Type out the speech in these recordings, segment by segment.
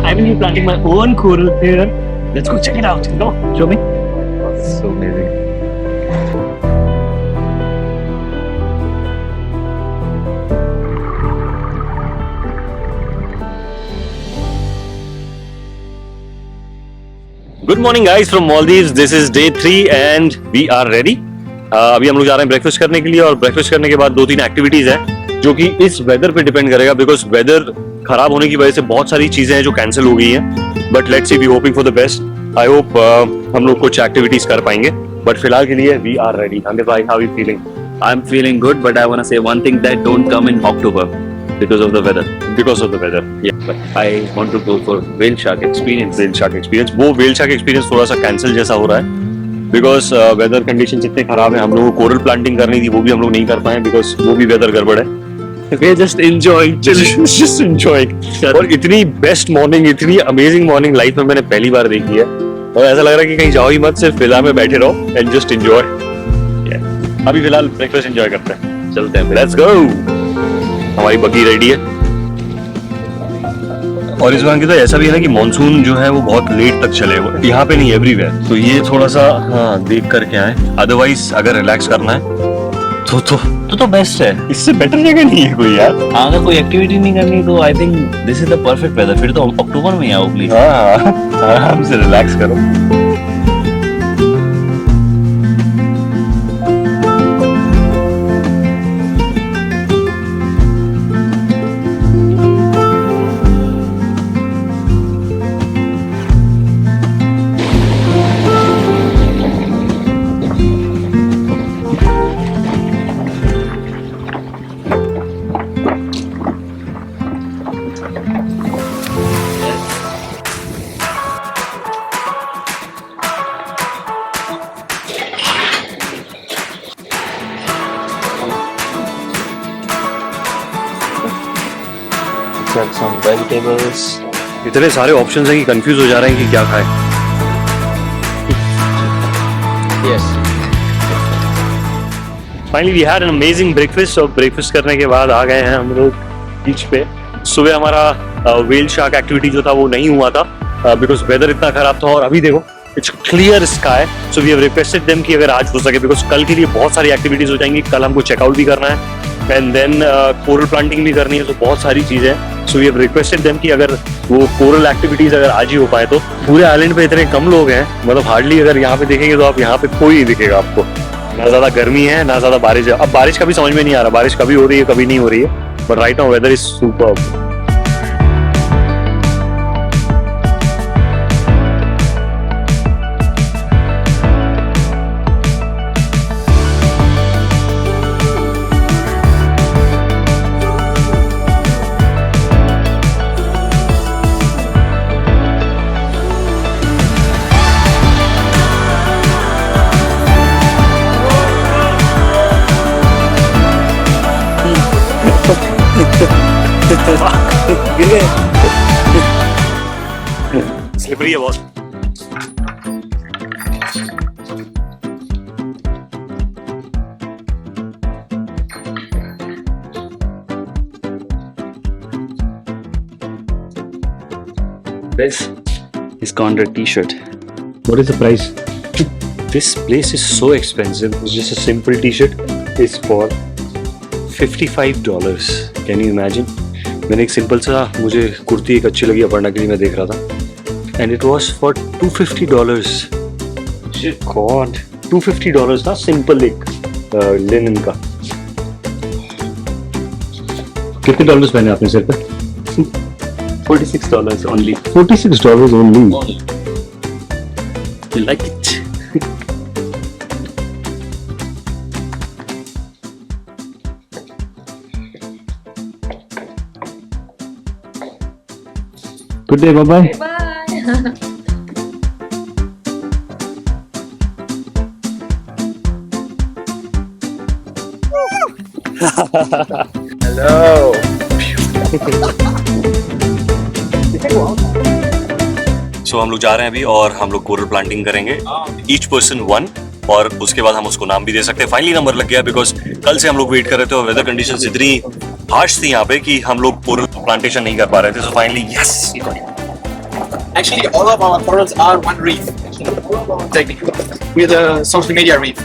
I will be planting my own coral here. Let's go check it out. Go, show me. So amazing. Good morning guys from Maldives. This is day 3 and we are ready. अभी हम लोग जा रहे हैं breakfast करने के लिए और ब्रेकफास्ट करने के बाद 2-3 एक्टिविटीज हैं जो कि इस वेदर पे डिपेंड करेगा बिकॉज वेदर खराब होने की वजह से बहुत सारी चीजें हैं जो कैंसिल हो गई हैं. But let's see, we hoping for the best. I hope हम लोग कुछ एक्टिविटीज कर पाएंगे. बट फिलहाल के लिए वी आर रेडी. अंकित भाई, how are you feeling? I'm feeling good, but I want to say one thing that don't come in October because of the weather. Because of the weather. Yeah, but I want to go for whale shark experience. Whale shark experience. वो whale shark experience थोड़ा सा cancel जैसा हो रहा है because weather condition इतने खराब है. हम लोगों को कोरल प्लांटिंग करनी थी, वो भी हम लोग नहीं कर पाए बिकॉज वो भी वेदर गड़बड़ है. We are just enjoying. just enjoying. और इतनी बेस्ट मॉर्निंग, इतनी अमेजिंग मॉर्निंग लाइफ में मैंने पहली बार देखी है और ऐसा लग रहा है कि कहीं जाओ ही मत, सिर्फ फिजा में बैठे रहो एंड जस्ट एंजॉय. अभी फिलहाल ब्रेकफास्ट एंजॉय करते हैं. चलते हैं. Let's go. हमारी बग्गी रेडी है और इस बार की तो ऐसा भी है ना कि मॉनसून जो है वो बहुत लेट तक चलेगा. यहाँ पे नहीं, एवरीवेयर. तो ये थोड़ा सा देख करके आए. अदरवाइज अगर रिलैक्स करना है तो बेस्ट है. इससे बेटर जगह नहीं है कोई यार. अगर कोई एक्टिविटी नहीं करनी तो I think this is the perfect weather. फिर तो अक्टूबर में आओ प्लीज. आराम से रिलैक्स करो. Some vegetables. इतने सारे ऑप्शंस हैं कि कंफ्यूज हो जा रहे हैं कि क्या खाएं. Yes. Finally we had an amazing breakfast. और ब्रेकफास्ट करने के बाद आ गए हैं हम लोग बीच पे. सुबह हमारा व्हेल शार्क एक्टिविटी जो था वो नहीं हुआ था बिकॉज वेदर इतना खराब था. और अभी देखो it's clear sky. So we have requested them कि अगर आज हो सके बिकॉज कल के लिए बहुत सारी एक्टिविटीज हो जाएंगी. कल हमको चेकआउट भी करना है एंड देन कोरल प्लांटिंग भी करनी है. तो बहुत सारी चीजें हैं. So we have requested them कि अगर वो कोरल एक्टिविटीज अगर आज ही हो पाए तो. पूरे आइलैंड पे इतने कम लोग हैं, मतलब हार्डली अगर यहाँ पे देखेंगे तो आप यहाँ पे कोई नहीं दिखेगा आपको. ना ज्यादा गर्मी है ना ज्यादा बारिश है. अब बारिश का भी समझ में नहीं आ रहा, बारिश कभी हो रही है कभी नहीं हो रही है. But right now weather is superb. Slippery है बहुत. This is Conrad t-shirt. What is the price? This place is so expensive. It's just a simple t-shirt. It's for $55. Can you imagine? मैंने एक सिंपल सा, मुझे कुर्ती एक अच्छी लगी अपर्णा के लिए, मैं देख रहा था and it was for $250. God, $250 था सिंपल एक लिनन का. कितने डॉलर्स पहने आपने सिर पे? $46 only. $46 only. You like it? Good day, bye-bye. Bye. Hello. So हम लोग जा रहे हैं अभी और हम लोग कोरल प्लांटिंग करेंगे. ईच पर्सन 1 और उसके बाद हम उसको नाम भी दे सकते हैं. फाइनली नंबर लग गया बिकॉज कल से हम लोग वेट कर रहे थे और वेदर कंडीशंस इतनी हार्श थी यहाँ पे कि हम लोग कोरल प्लांटेशन नहीं कर पा रहे थे. So finally yes, Actually, all of our corals are one reef. Technically, we're the social media reef.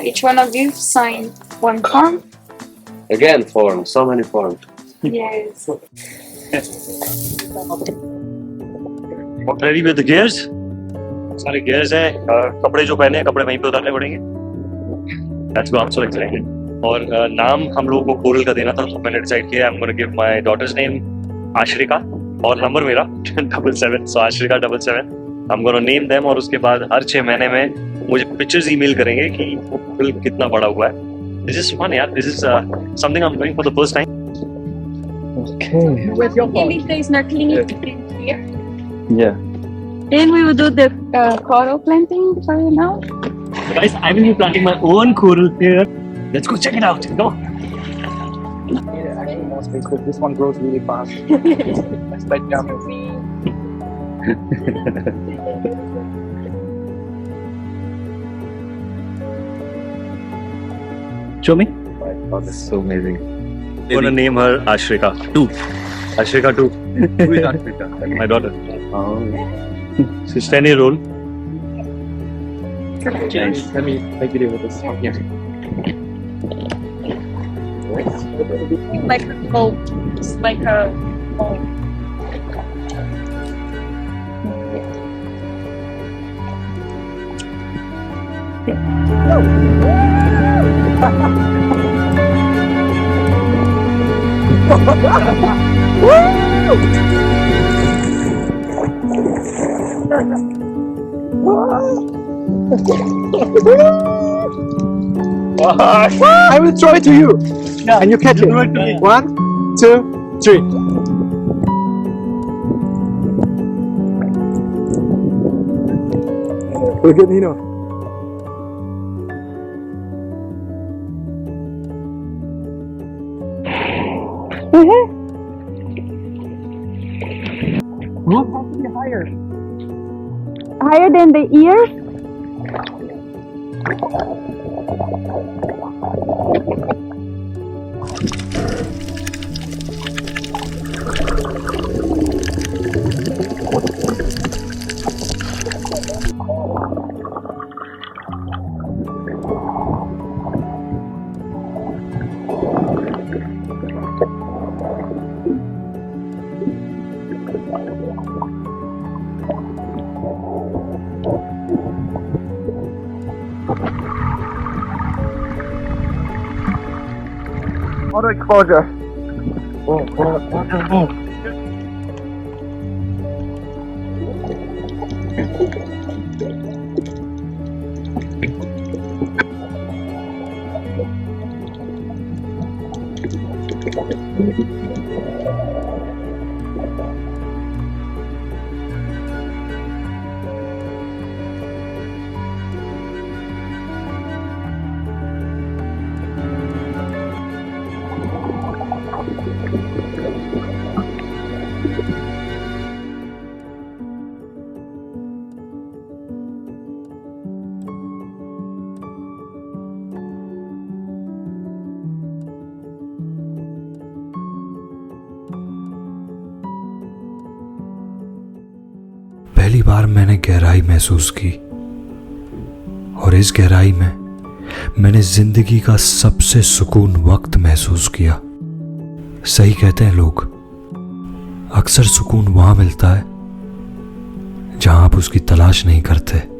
Each one of you sign one form. Again, forms, so many forms. Yes. Ready with the gears? सारे gears हैं, कपड़े जो पहने हैं कपड़े वहीं पे उतारने पड़ेंगे. That's go, I'm so excited. और नाम हम लोगों को कोरल का देना था, तो मैंने डिसाइड किया I'm gonna give my daughter's name आश्रिका और नंबर मेरा 77, so आश्रिका 77. I'm gonna name them और उसके बाद हर 6 महीने में मुझे पिक्चर्स ईमेल करेंगे कि कोरल कितना बड़ा हुआ है. This is fun, यार. This is something I'm doing for the first time. Okay. With your Maybe there is snorkeling here. Yeah. Then we will do the coral planting for you now. Guys, I will be planting my own coral here. Let's go check it out. Go. Yeah, actually more space, but this one grows really fast. Let's let down. Show me. Oh, this is so amazing. I'm gonna name her Ashrika 2. Ashrika 2. Who is Africa? My daughter. Oh. She's 10-year old. Let me take video with this. Yeah. Like a boat. It's like a boat. I will throw it to you. Yeah. And you catch it. 1, 2, 3. Look at Nino. Roof has to be higher. Higher than the ears? Auto exposure. पहली बार मैंने गहराई महसूस की और इस गहराई में मैंने जिंदगी का सबसे सुकून वक्त महसूस किया. सही कहते हैं लोग, अक्सर सुकून वहां मिलता है जहां आप उसकी तलाश नहीं करते.